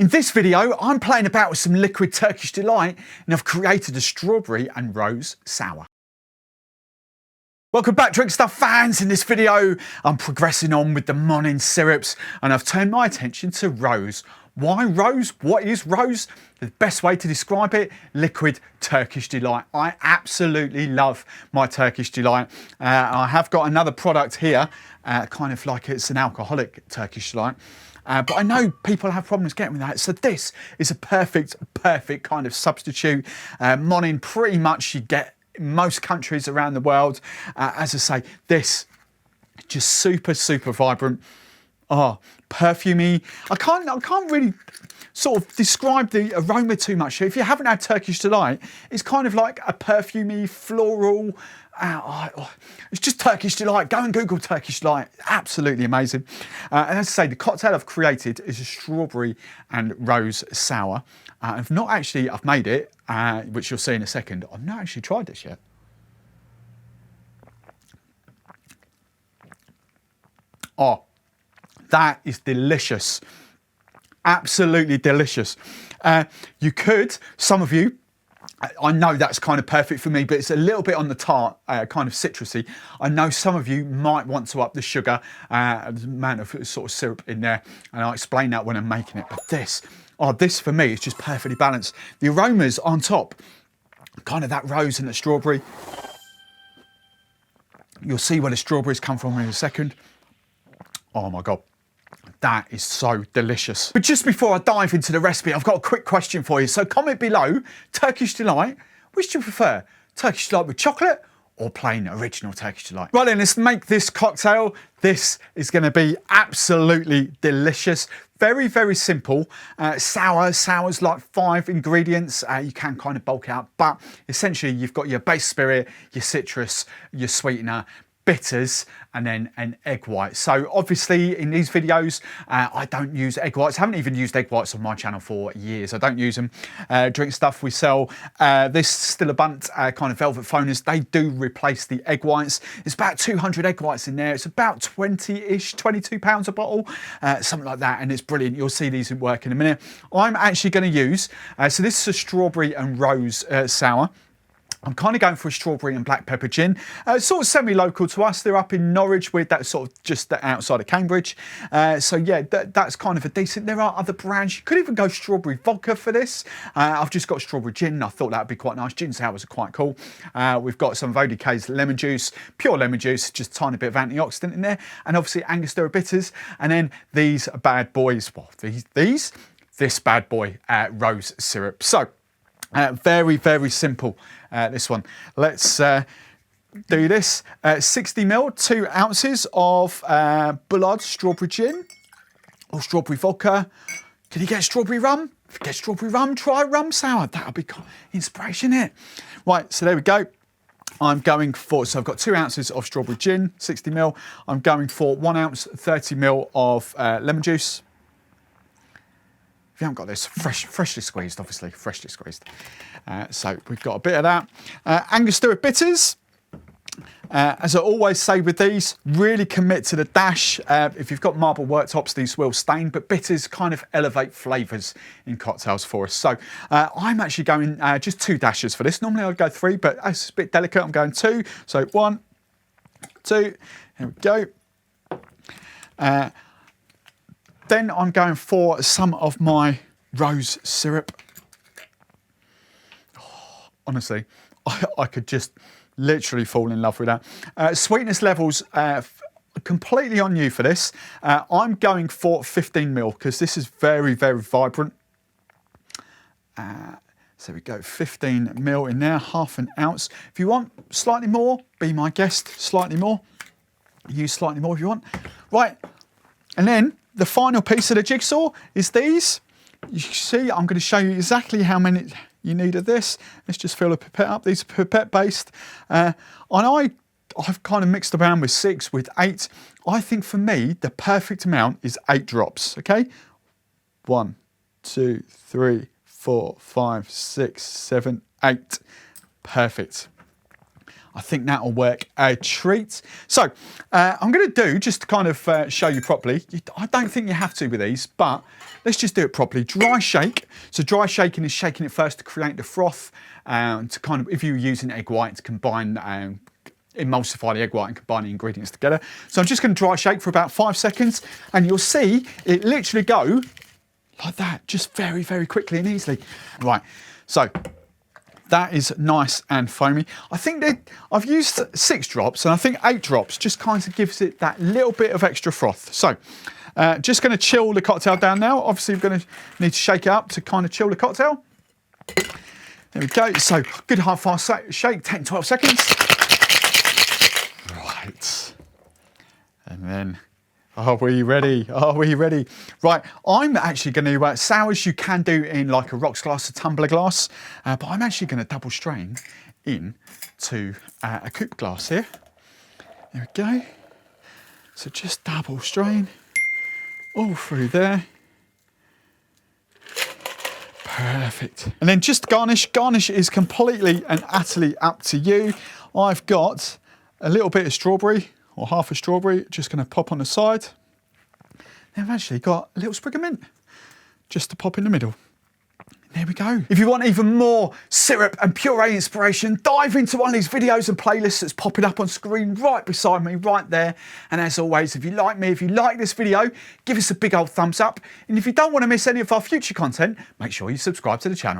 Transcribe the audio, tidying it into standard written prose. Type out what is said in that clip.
In this video, I'm playing about with some liquid Turkish Delight and I've created a strawberry and rose sour. Welcome back, Drinkstuff fans. In this video, I'm progressing on with the Monin syrups and I've turned my attention to rose. Why rose? What is rose? The best way to describe it, liquid Turkish Delight. I absolutely love my Turkish Delight. I have got another product here, kind of like it's an alcoholic Turkish Delight. But I know people have problems getting with that. So this is a perfect kind of substitute. Monin pretty much you get in most countries around the world. As I say, this just super vibrant. Oh, perfumey. I can't really sort of describe the aroma too much. If you haven't had Turkish Delight, it's kind of like a perfumey, floral. It's just Turkish Delight. Go and Google Turkish Delight. Absolutely amazing. And as I say, the cocktail I've created is a strawberry and rose sour. I've made it, which you'll see in a second. I've not actually tried this yet. Oh, that is delicious. Absolutely delicious. You could, some of you, I know that's kind of perfect for me, but it's a little bit on the tart, kind of citrusy. I know some of you might want to up the sugar, the amount of sort of syrup in there, and I'll explain that when I'm making it. But this for me is just perfectly balanced. The aromas on top, kind of that rose and the strawberry. You'll see where the strawberries come from in a second. Oh my God. That is so delicious. But just before I dive into the recipe, I've got a quick question for you. So comment below, Turkish Delight, which do you prefer? Turkish Delight with chocolate or plain original Turkish Delight? Right then, let's make this cocktail. This is gonna be absolutely delicious. Very simple. Sour's like 5 ingredients. You can kind of bulk out, but essentially you've got your base spirit, your citrus, your sweetener, bitters, and then an egg white. So obviously in these videos, I don't use egg whites. I haven't even used egg whites on my channel for years. I don't use them. Drinkstuff, we sell this Stillabunt kind of Velvet Foamers. They do replace the egg whites. It's about 200 egg whites in there. It's about 20-ish, 22 pounds a bottle, something like that. And it's brilliant. You'll see these at work in a minute. I'm actually gonna use, so this is a strawberry and rose sour. I'm kind of going for a strawberry and black pepper gin. Sort of semi-local to us. They're up in Norwich, with that sort of just outside of Cambridge. So yeah, that's kind of a decent. There are other brands. You could even go strawberry vodka for this. I've just got strawberry gin. I thought that would be quite nice. Gin sours are quite cool. We've got some Vodka's lemon juice, pure lemon juice, just a tiny bit of antioxidant in there. And obviously Angostura bitters. And then these bad boys, well, this bad boy, rose syrup. So very simple. This one. Let's do this. 60 ml, 2 ounces of Bullard strawberry gin or strawberry vodka. Can you get strawberry rum? If you get strawberry rum, try rum sour. That'll be inspiration, isn't it? Right, so there we go. I'm going for, so I've got 2 ounces of strawberry gin, 60 ml. I'm going for 1 ounce, 30 ml of lemon juice. If you haven't got this, freshly squeezed, obviously, freshly squeezed. So we've got a bit of that. Angostura bitters. As I always say with these, really commit to the dash. If you've got marble worktops, these will stain, but bitters kind of elevate flavours in cocktails for us. So I'm actually going just 2 dashes for this. Normally I'd go 3, but it's a bit delicate. I'm going 2. So 1, 2, here we go. Then I'm going for some of my rose syrup. Oh, honestly, I could just literally fall in love with that. Sweetness levels, completely on you for this. I'm going for 15 ml because this is very vibrant. So we go 15 ml in there, half an ounce. If you want slightly more, be my guest, slightly more. Use slightly more if you want. Right, and then the final piece of the jigsaw is these. You see, I'm going to show you exactly how many you need of this. Let's just fill a pipette up. These are pipette based. And I've kind of mixed around with 6, with 8. I think for me, the perfect amount is 8 drops, okay? 1, 2, 3, 4, 5, 6, 7, 8. Perfect. I think that'll work a treat. So I'm going to do, just to kind of show you properly, I don't think you have to with these, but let's just do it properly. Dry shake. So dry shaking is shaking it first to create the froth, to kind of, if you're using egg white to combine, emulsify the egg white and combine the ingredients together. So I'm just going to dry shake for about 5 seconds, and you'll see it literally go like that, just very, very quickly and easily. Right, so that is nice and foamy. I think that I've used 6 drops, and I think 8 drops just kind of gives it that little bit of extra froth. So just going to chill the cocktail down now. Obviously, we're going to need to shake it up to kind of chill the cocktail. There we go. So good hard fast shake, 10, 12 seconds. Right. And then, are we ready? Are we ready? Right, I'm actually going to, sours you can do in like a rocks glass, a tumbler glass, but I'm actually going to double strain into a coupe glass here. There we go. So just double strain all through there. Perfect. And then just garnish. Garnish is completely and utterly up to you. I've got a little bit of strawberry, or half a strawberry, just going to pop on the side. Then I've actually got a little sprig of mint, just to pop in the middle. There we go. If you want even more syrup and puree inspiration, dive into one of these videos and playlists that's popping up on screen right beside me, right there. And as always, if you like me, if you like this video, give us a big old thumbs up. And if you don't want to miss any of our future content, make sure you subscribe to the channel.